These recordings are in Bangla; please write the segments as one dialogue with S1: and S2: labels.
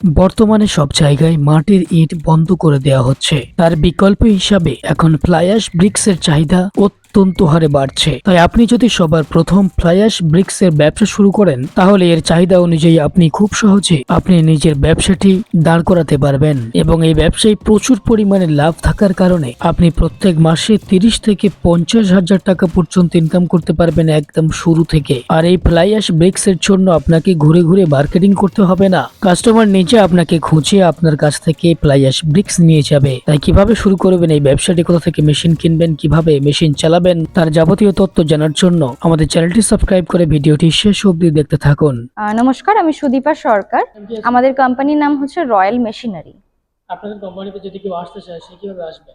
S1: বর্তমানে সব জায়গায় মাটির ইট বন্ধ করে দেওয়া হচ্ছে। তার বিকল্প হিসাবে এখন ফ্লাই অ্যাশ ব্রিক্সের চাহিদা অত্যন্ত হারে বাড়ছে। তাই আপনি যদি সবার প্রথম ফ্লাই অ্যাশ ব্রিক্সের ব্যবসা শুরু করেন, তাহলে এর চাহিদা অনুযায়ী আপনি খুব সহজে আপনি নিজের ব্যবসাটি দাঁড় করাতে পারবেন এবং এই ব্যবসায় প্রচুর পরিমাণে লাভ থাকার কারণে আপনি প্রত্যেক মাসে 30 থেকে 50,000 টাকা পর্যন্ত ইনকাম করতে পারবেন একদম শুরু থেকে। আর এই ফ্লাই অ্যাশ ব্রিক্সের জন্য আপনাকে ঘুরে ঘুরে মার্কেটিং করতে হবে না, কাস্টমার নিজে আপনাকে খুঁজে আপনার কাছ থেকে ফ্লাই অ্যাশ ব্রিক্স নিয়ে যাবে। তাই কিভাবে শুরু করবেন এই ব্যবসাটি, কোথা থেকে মেশিন কিনবেন, কিভাবে মেশিন চালাবেন, তার যাবতীয় তথ্য জানার জন্য আমাদের চ্যানেলটি সাবস্ক্রাইব করে ভিডিওটি শেষ অবধি দেখতে থাকুন।
S2: নমস্কার, আমি সুদীপা সরকার। আমাদের কোম্পানির নাম হচ্ছে রয়্যাল মেশিনারি।
S1: আপনাদের কোম্পানিতে যদি কেউ আসতে চায় সে কিভাবে আসবে?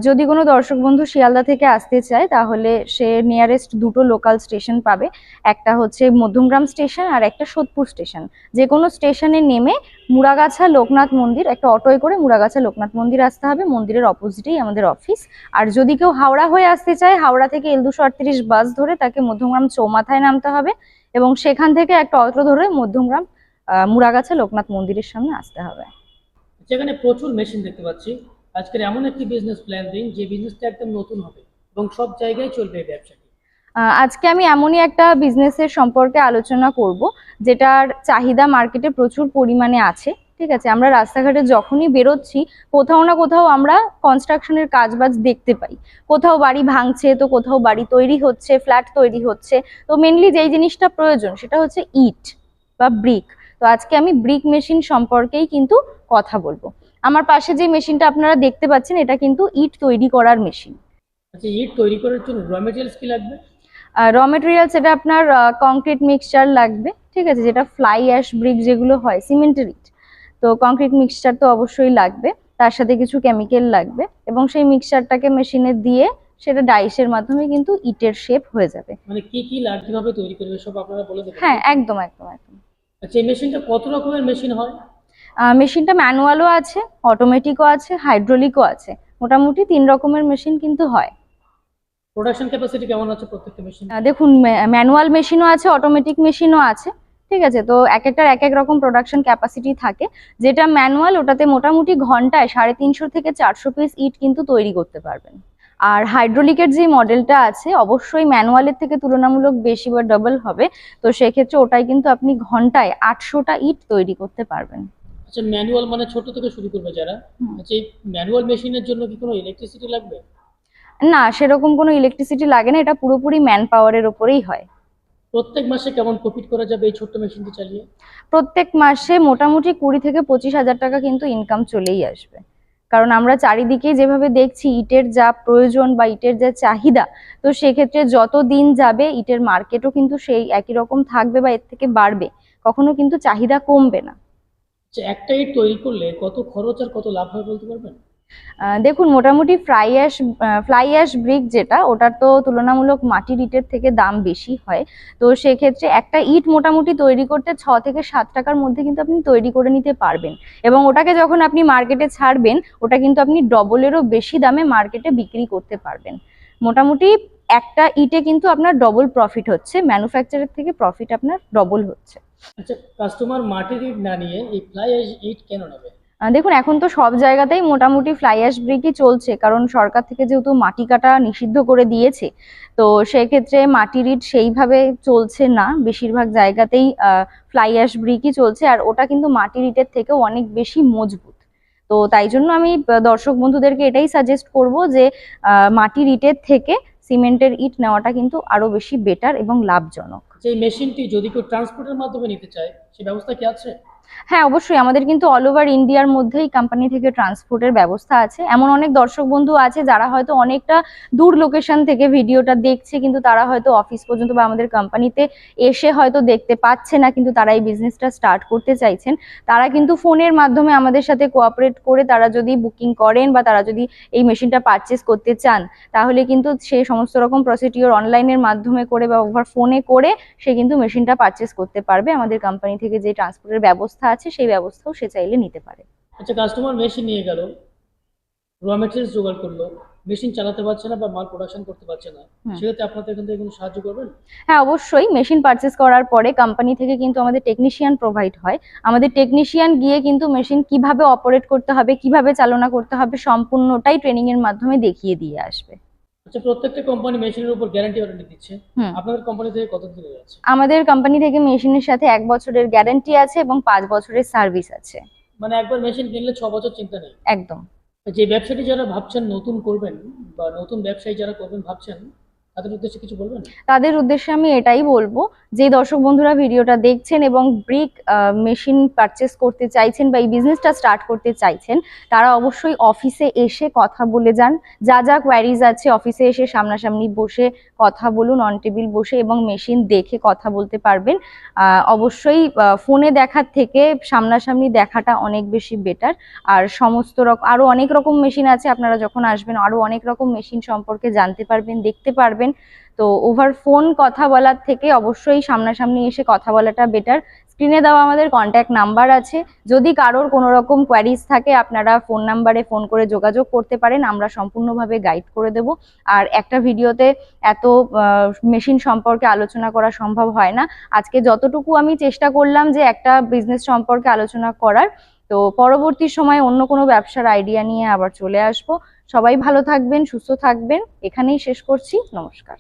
S2: যদি কোনো দর্শক বন্ধু শিয়ালদা থেকে আসতে চায় তাহলে সে নিয়ারেস্ট দুটো লোকাল স্টেশন পাবে। একটা হচ্ছে মধ্যমগ্রাম স্টেশন আর একটা সোদপুর স্টেশন। যে কোনো স্টেশনে নেমে মুড়াগাছা লোকনাথ মন্দির, একটা অটোয় করে মুড়াগাছা লোকনাথ মন্দির আসতে হবে। মন্দিরের অপোজিটেই আমাদের অফিস। আর যদি কেউ হাওড়া হয়ে আসতে চায়, হাওড়া থেকে L238 বাস ধরে তাকে মধ্যমগ্রাম চৌমাথায় নামতে হবে এবং সেখান থেকে একটা অটো ধরে মধ্যমগ্রাম মুড়াগাছা লোকনাথ মন্দিরের সামনে আসতে হবে।
S1: যেখানে প্রচুর মেশিন দেখতে পাচ্ছি, আজকের এমন একটি বিজনেস প্ল্যান দিন যে বিজনেসটা একদম নতুন হবে এবং সব জায়গায় চলবে এই ব্যবসাটি।
S2: আজকে আমি এমনই একটা বিজনেসের সম্পর্কে আলোচনা করব যেটার চাহিদা মার্কেটে প্রচুর পরিমাণে আছে। ঠিক আছে, আমরা রাস্তাঘাটে যখনই বেরোচ্ছি কোথাও না কোথাও আমরা কনস্ট্রাকশনের কাজবাজ দেখতে পাই। কোথাও বাড়ি ভাঙছে, তো কোথাও বাড়ি তৈরি হচ্ছে, ফ্ল্যাট তৈরি হচ্ছে। তো মেনলি যেই জিনিসটা প্রয়োজন সেটা হচ্ছে ইট বা ব্রিক। তো আজকে আমি ব্রিক মেশিন সম্পর্কেই কিন্তু কথা বলবো। আমার পাশে যে মেশিনটা আপনারা দেখতে পাচ্ছেন এটা কিন্তু ইট তৈরি করার মেশিন।
S1: আচ্ছা, ইট তৈরি করার জন্য র মেটেরিয়ালস কি লাগবে?
S2: র মেটেরিয়ালস এটা আপনার কংক্রিট মিক্সচার লাগবে। ঠিক আছে, যেটা ফ্লাই অ্যাশ ব্রিক যেগুলো হয় সিমেন্টের ইট, তো কংক্রিট মিক্সচার তো অবশ্যই লাগবে। তার সাথে কিছু কেমিক্যাল লাগবে এবং সেই মিক্সচারটাকে মেশিনে দিয়ে সেটা ডাইসের মাধ্যমে কিন্তু ইটের শেপ হয়ে যাবে।
S1: মানে কি কি লাগবে, কিভাবে তৈরি করবে সব আপনারা বলে দেবেন?
S2: হ্যাঁ, একদম একদম একদম।
S1: আচ্ছা, এই মেশিনটা কত রকমের মেশিন হয়?
S2: মেশিনটা ম্যানুয়ালও আছে, অটোমেটিকও আছে, হাইড্রোলিকও আছে। মোটামুটি 3 রকমের মেশিন কিন্তু হয়।
S1: প্রোডাকশন ক্যাপাসিটি কেমন আছে প্রত্যেকটা মেশিন?
S2: দেখুন, ম্যানুয়াল মেশিনও আছে, অটোমেটিক মেশিনও আছে। ঠিক আছে, তো এক একটার এক এক রকম প্রোডাকশন ক্যাপাসিটি থাকে। যেটা ম্যানুয়াল ওটাতে মোটামুটি ঘন্টায় 350 থেকে 400 পিস ইট কিন্তু তৈরি করতে পারবেন। আর হাইড্রোলিকের যে মডেলটা আছে অবশ্যই ম্যানুয়ালের থেকে তুলনামূলক বেশি বা ডাবল হবে। তো সেক্ষেত্রে ওটাই কিন্তু আপনি ঘন্টায় 800টা ইট তৈরি করতে পারবেন।
S1: আচ্ছা, ম্যানুয়াল মানে ছোট থেকে শুরু করবে যারা। আচ্ছা, এই ম্যানুয়াল মেশিনের জন্য কি কোনো ইলেকট্রিসিটি লাগবে?
S2: না, সেরকম কোনো ইলেকট্রিসিটি লাগে না, এটা পুরোপুরি ম্যান পাওয়ারের ওপরেই হয়।
S1: প্রত্যেক মাসে কেমন প্রফিট করা যাবে এই ছোট্ট মেশিনটি চালিয়ে?
S2: প্রত্যেক মাসে মোটামুটি 20 থেকে 25,000 টাকা কিন্তু ইনকাম চলেই আসবে। কারণ আমরা চারিদিকে যেভাবে দেখছি ইটের যা প্রয়োজন বা ইটের যা চাহিদা, তো সেক্ষেত্রে যত দিন যাবে ইটের মার্কেটও কিন্তু সেই একই রকম থাকবে বা এর থেকে বাড়বে। কখনো কিন্তু চাহিদা কমবে না।
S1: আচ্ছা, একটা ইট তৈরি করলে কত খরচ আর কত লাভ হয় বলতে পারবেন?
S2: দেখুন, মোটামুটি ফ্লাই অ্যাশ ব্রিক যেটা, ওটার তো তুলনামূলক মাটির ইটের থেকে দাম বেশি হয়। তো সেক্ষেত্রে একটা ইট মোটামুটি তৈরি করতে 6 থেকে 7 টাকার মধ্যে কিন্তু আপনি তৈরি করে নিতে পারবেন এবং ওটাকে যখন আপনি মার্কেটে ছাড়বেন ওটা কিন্তু আপনি ডবলেরও বেশি দামে মার্কেটে বিক্রি করতে পারবেন। মোটামুটি একটা ইটে কিন্তু আপনার ডবল প্রফিট হচ্ছে, ম্যানুফ্যাকচারের থেকে প্রফিট আপনার ডবল হচ্ছে।
S1: আচ্ছা, কাস্টমার মাটির ইট না নিয়ে এই ফ্লাই অ্যাশ ইট কেন নেবে?
S2: দেখুন, এখন তো সব জায়গাতেই মোটামুটি ফ্লাই অ্যাশ ব্রিকই চলছে, কারণ সরকার থেকে যেহেতু মাটি কাটা নিষিদ্ধ করে দিয়েছে। তো সেক্ষেত্রে মাটির ইট সেইভাবে চলছে না, বেশিরভাগ জায়গাতেই ফ্লাই অ্যাশ ব্রিকই চলছে আর ওটা কিন্তু মাটির ইটের থেকেও অনেক বেশি মজবুত। তো তাই জন্য আমি দর্শক বন্ধুদেরকে এটাই সাজেস্ট করব যে মাটির ইটের থেকে সিমেন্টের ইট নেওয়াটা কিন্তু আরো বেশি বেটার এবং লাভজনক।
S1: যে মেশিনটি যদি কেউ ট্রান্সপোর্টের মাধ্যমে নিতে চায় সে ব্যবস্থা কি আছে?
S2: হ্যাঁ, অবশ্যই আমাদের কিন্তু অল ওভার ইন্ডিয়ার মধ্যেই কোম্পানি থেকে ট্রান্সপোর্টের ব্যবস্থা আছে। এমন অনেক দর্শক বন্ধু আছে যারা হয়তো অনেকটা দূর লোকেশন থেকে ভিডিওটা দেখছে, কিন্তু তারা হয়তো অফিস পর্যন্ত বা আমাদের কোম্পানিতে এসে হয়তো দেখতে পাচ্ছে না, কিন্তু তারা এই বিজনেসটা স্টার্ট করতে চাইছেন। তারা কিন্তু ফোনের মাধ্যমে আমাদের সাথে কোঅপারেট করে তারা যদি বুকিং করেন বা তারা যদি এই মেশিনটা পারচেস করতে চান, তাহলে কিন্তু সে সমস্ত রকম প্রসিডিওর অনলাইনের মাধ্যমে করে বা ওভার ফোনে করে সে কিন্তু মেশিনটা পারচেস করতে পারবে। আমাদের কোম্পানি থেকে যে ট্রান্সপোর্টের ব্যবস্থা আছে সেই ব্যবস্থাও সে চাইলে নিতে পারে।
S1: আচ্ছা, কাস্টমার মেশিন নিয়ে গেল, র মেটেরিয়ালস জোগাড় করলো, মেশিন চালাতে পারছে না বা মাল প্রোডাকশন করতে পারছে না,
S2: হুম।
S1: সেক্ষেত্রে আপনাদের এখান থেকে কোনো সাহায্য করবেন?
S2: হ্যাঁ, অবশ্যই মেশিন পারচেস করার পরে কোম্পানি থেকে কিন্তু আমাদের টেকনিশিয়ান প্রোভাইড হয়। আমাদের টেকনিশিয়ান গিয়ে কিন্তু মেশিন কিভাবে অপারেট করতে হবে, কিভাবে চালনা করতে হবে সম্পূর্ণটাই ট্রেনিং এর মাধ্যমে দেখিয়ে দিয়ে আসবে।
S1: আচ্ছা, প্রত্যেকটা কোম্পানি মেশিনের উপর গ্যারান্টি ওয়ারেন্টি দিচ্ছে,
S2: হুম।
S1: আপনাদের কোম্পানি থেকে কত দিনের আছে?
S2: আমাদের কোম্পানি থেকে মেশিনের সাথে 1 বছরের গ্যারান্টি আছে এবং 5 বছরের সার্ভিস আছে।
S1: মানে একবার মেশিন কিনলে 6 বছর চিন্তা নেই।
S2: একদম।
S1: যে ব্যবসাটি যারা ভাবছেন নতুন করবেন বা নতুন ব্যবসায়ী যারা করবেন ভাবছেন, তাদের উদ্দেশ্যে কিছু বলবেন?
S2: তাদের উদ্দেশ্যে আমি এটাই বলবো, যে দর্শক বন্ধুরা ভিডিওটা দেখছেন এবং ব্রিক মেশিন পারচেস করতে চাইছেন বা এই বিজনেসটা স্টার্ট করতে চাইছেন, তারা অবশ্যই অফিসে এসে কথা বলে যান। যা যা কোয়ারিজ আছে অফিসে এসে সামনাসামনি বসে কথা বলুন, অন টেবিল বসে, এবং মেশিন দেখে কথা বলতে পারবেন। অবশ্যই ফোনে দেখার থেকে সামনাসামনি দেখাটা অনেক বেশি বেটার। আর সমস্ত রকম আরো অনেক রকম মেশিন আছে, আপনারা যখন আসবেন আরো অনেক রকম মেশিন সম্পর্কে জানতে পারবেন, দেখতে পারবেন। তো ওভার ফোন কথা বলার থেকে অবশ্যই সামনাসামনি এসে কথা বলাটা বেটার। স্ক্রিনে দেওয়া আমাদের কন্ট্যাক্ট নাম্বার আছে, যদি কারোর কোনো রকম কোয়ারিজ থাকে আপনারা ফোন নাম্বারে ফোন করে যোগাযোগ করতে পারেন, আমরা সম্পূর্ণভাবে গাইড করে দেব। আর একটা ভিডিওতে এত মেশিন সম্পর্কে আলোচনা করা সম্ভব হয় না। আজকে যতটুকু আমি চেষ্টা করলাম যে একটা বিজনেস সম্পর্কে আলোচনা করার, তো পরবর্তী সময়ে অন্য কোনো ব্যবসার আইডিয়া নিয়ে আবার চলে আসবো। সবাই ভালো থাকবেন, সুস্থ থাকবেন। এখানেই শেষ করছি। নমস্কার।